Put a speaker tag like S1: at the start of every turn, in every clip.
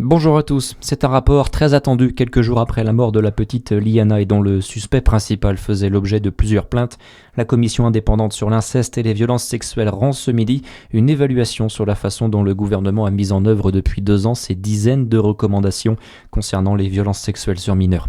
S1: Bonjour à tous, c'est un rapport très attendu quelques jours après la mort de la petite Liana et dont le suspect principal faisait l'objet de plusieurs plaintes. La commission indépendante sur l'inceste et les violences sexuelles rend ce midi une évaluation sur la façon dont le gouvernement a mis en œuvre depuis 2 ans ces dizaines de recommandations concernant les violences sexuelles sur mineurs.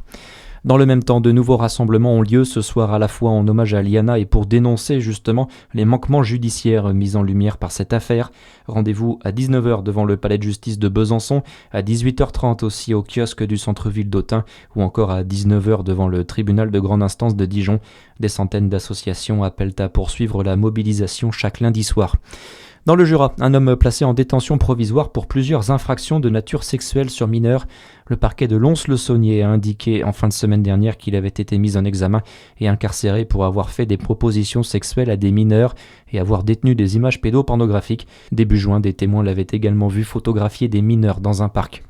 S1: Dans le même temps, de nouveaux rassemblements ont lieu ce soir à la fois en hommage à Liana et pour dénoncer justement les manquements judiciaires mis en lumière par cette affaire. Rendez-vous à 19h devant le palais de justice de Besançon, à 18h30 aussi au kiosque du centre-ville d'Autun ou encore à 19h devant le tribunal de grande instance de Dijon. Des centaines d'associations appellent à poursuivre la mobilisation chaque lundi soir. Dans le Jura, un homme placé en détention provisoire pour plusieurs infractions de nature sexuelle sur mineurs. Le parquet de Lons-le-Saunier a indiqué en fin de semaine dernière qu'il avait été mis en examen et incarcéré pour avoir fait des propositions sexuelles à des mineurs et avoir détenu des images pédopornographiques. Début juin, des témoins l'avaient également vu photographier des mineurs dans un parc.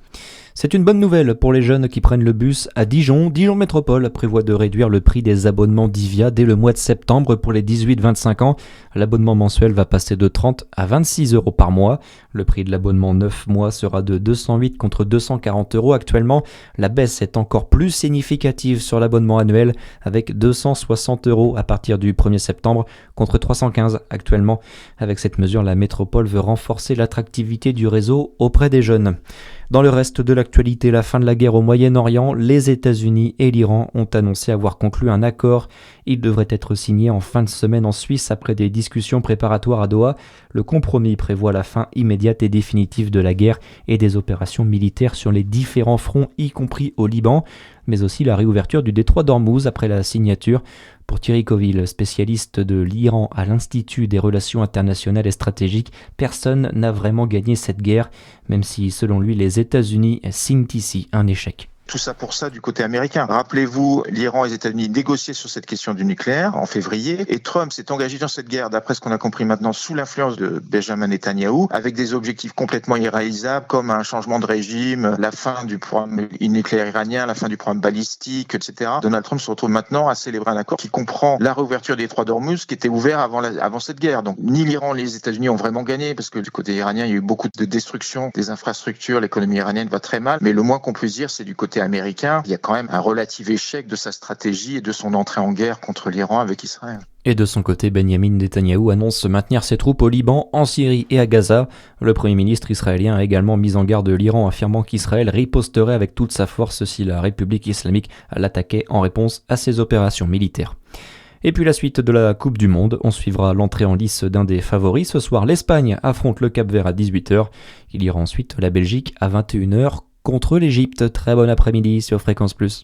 S1: C'est une bonne nouvelle pour les jeunes qui prennent le bus à Dijon. Dijon Métropole prévoit de réduire le prix des abonnements Divia dès le mois de septembre pour les 18-25 ans. L'abonnement mensuel va passer de 30 à 26 euros par mois. Le prix de l'abonnement 9 mois sera de 208 contre 240 euros actuellement. La baisse est encore plus significative sur l'abonnement annuel avec 260 euros à partir du 1er septembre contre 315 actuellement. Avec cette mesure, la métropole veut renforcer l'attractivité du réseau auprès des jeunes. Dans le reste de l'actualité, la fin de la guerre au Moyen-Orient, les États-Unis et l'Iran ont annoncé avoir conclu un accord. Il devrait être signé en fin de semaine en Suisse après des discussions préparatoires à Doha. Le compromis prévoit la fin immédiate et définitive de la guerre et des opérations militaires sur les différents fronts, y compris au Liban, mais aussi la réouverture du détroit d'Ormuz après la signature. Pour Thierry Coville, spécialiste de l'Iran à l'Institut des relations internationales et stratégiques, personne n'a vraiment gagné cette guerre, même si, selon lui, les États-Unis signent ici un échec.
S2: Tout ça pour ça du côté américain. Rappelez-vous, l'Iran et les États-Unis négociaient sur cette question du nucléaire en février et Trump s'est engagé dans cette guerre, d'après ce qu'on a compris maintenant, sous l'influence de Benjamin Netanyahou, avec des objectifs complètement irréalisables comme un changement de régime, la fin du programme nucléaire iranien, la fin du programme balistique, etc. Donald Trump se retrouve maintenant à célébrer un accord qui comprend la réouverture des détroits d'Ormuz qui était ouvert avant cette guerre. Donc ni l'Iran ni les États-Unis ont vraiment gagné parce que du côté iranien, il y a eu beaucoup de destruction des infrastructures, l'économie iranienne va très mal, mais le moins qu'on puisse dire, c'est du côté américain, il y a quand même un relatif échec de sa stratégie et de son entrée en guerre contre l'Iran avec Israël.
S1: Et de son côté, Benjamin Netanyahou annonce maintenir ses troupes au Liban, en Syrie et à Gaza. Le Premier ministre israélien a également mis en garde l'Iran, affirmant qu'Israël riposterait avec toute sa force si la République islamique l'attaquait en réponse à ses opérations militaires. Et puis la suite de la Coupe du Monde, on suivra l'entrée en lice d'un des favoris. Ce soir, l'Espagne affronte le Cap-Vert à 18h. Il y aura ensuite la Belgique à 21h contre l'Égypte. Très bon après-midi sur Fréquence Plus.